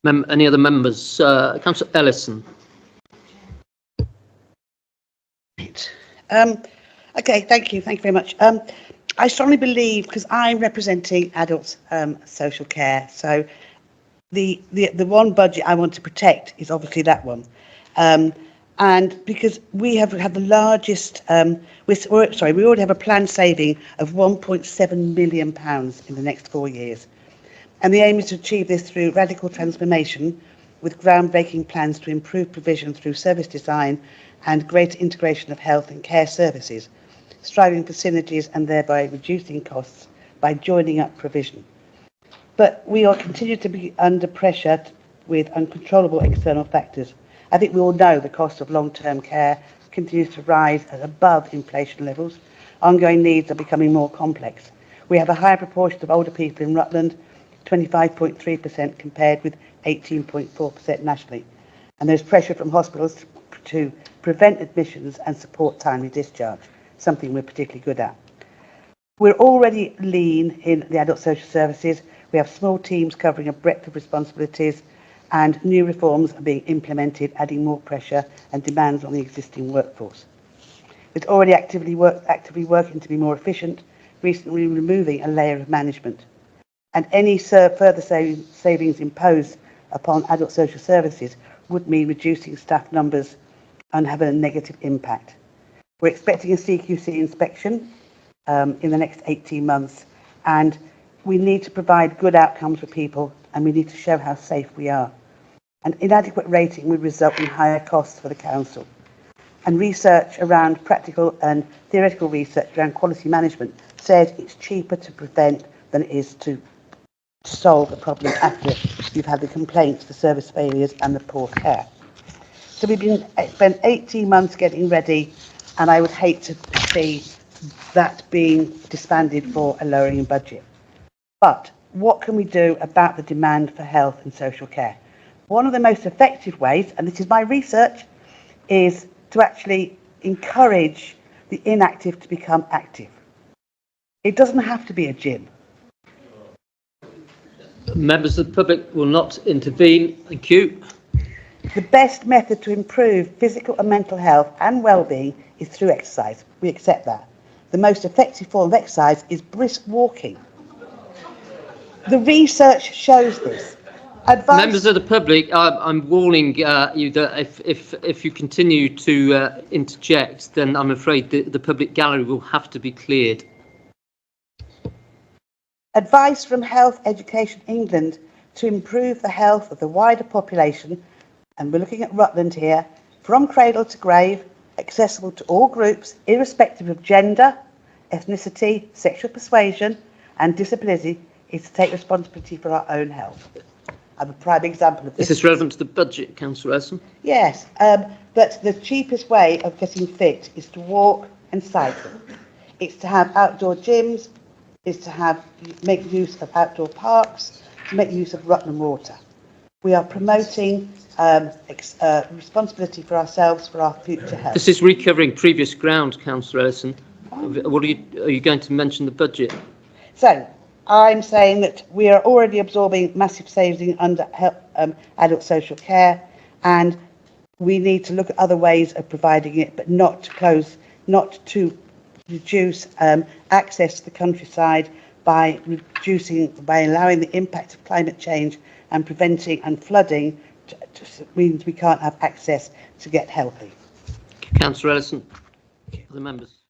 Any other members? Councillor Ellison. Okay, thank you very much. I strongly believe, because I'm representing adults social care, so the one budget I want to protect is obviously that one. And because we have had the largest, we already have a planned saving of £1.7 million in the next 4 years. And the aim is to achieve this through radical transformation with groundbreaking plans to improve provision through service design and greater integration of health and care services, striving for synergies and thereby reducing costs by joining up provision. But we are continue to be under pressure with uncontrollable external factors. I think we all know the cost of long-term care continues to rise at above inflation levels. Ongoing needs are becoming more complex. We have a higher proportion of older people in Rutland, 25.3% compared with 18.4% nationally. And there's pressure from hospitals to prevent admissions and support timely discharge, something we're particularly good at. We're already lean in the adult social services. We have small teams covering a breadth of responsibilities, and new reforms are being implemented, adding more pressure and demands on the existing workforce. It's already actively working to be more efficient, recently removing a layer of management. And any further savings imposed upon adult social services would mean reducing staff numbers and have a negative impact. We're expecting a CQC inspection in the next 18 months, and we need to provide good outcomes for people, and we need to show how safe we are. An inadequate rating would result in higher costs for the council. And research around practical and theoretical research around quality management says it's cheaper to prevent than it is to solve the problem after you've had the complaints, the service failures and the poor care. So we've spent 18 months getting ready, and I would hate to see that being disbanded for a lowering budget. But what can we do about the demand for health and social care? One of the most effective ways, and this is my research, is to actually encourage the inactive to become active. It doesn't have to be a gym. Members of the public will not intervene. Thank you. The best method to improve physical and mental health and well-being is through exercise. We accept that. The most effective form of exercise is brisk walking. The research shows this. Members of the public, I'm warning you that if you continue to interject, then I'm afraid the public gallery will have to be cleared. Advice from Health Education England to improve the health of the wider population, and we're looking at Rutland here, from cradle to grave, accessible to all groups, irrespective of gender, ethnicity, sexual persuasion and disability, is to take responsibility for our own health. I'm a prime example of this. This is relevant to the budget, Councillor Ellison. Yes, but the cheapest way of getting fit is to walk and cycle. It's to have outdoor gyms, is to make use of outdoor parks, to make use of Rutland water. We are promoting responsibility for ourselves, for our future health. This is recovering previous ground, Councillor Ellison. What are you going to mention the budget? So, I'm saying that we are already absorbing massive savings under adult social care, and we need to look at other ways of providing it, but not to reduce access to the countryside by allowing the impact of climate change and preventing and flooding means we can't have access to get healthy. Councillor Ellison, other members.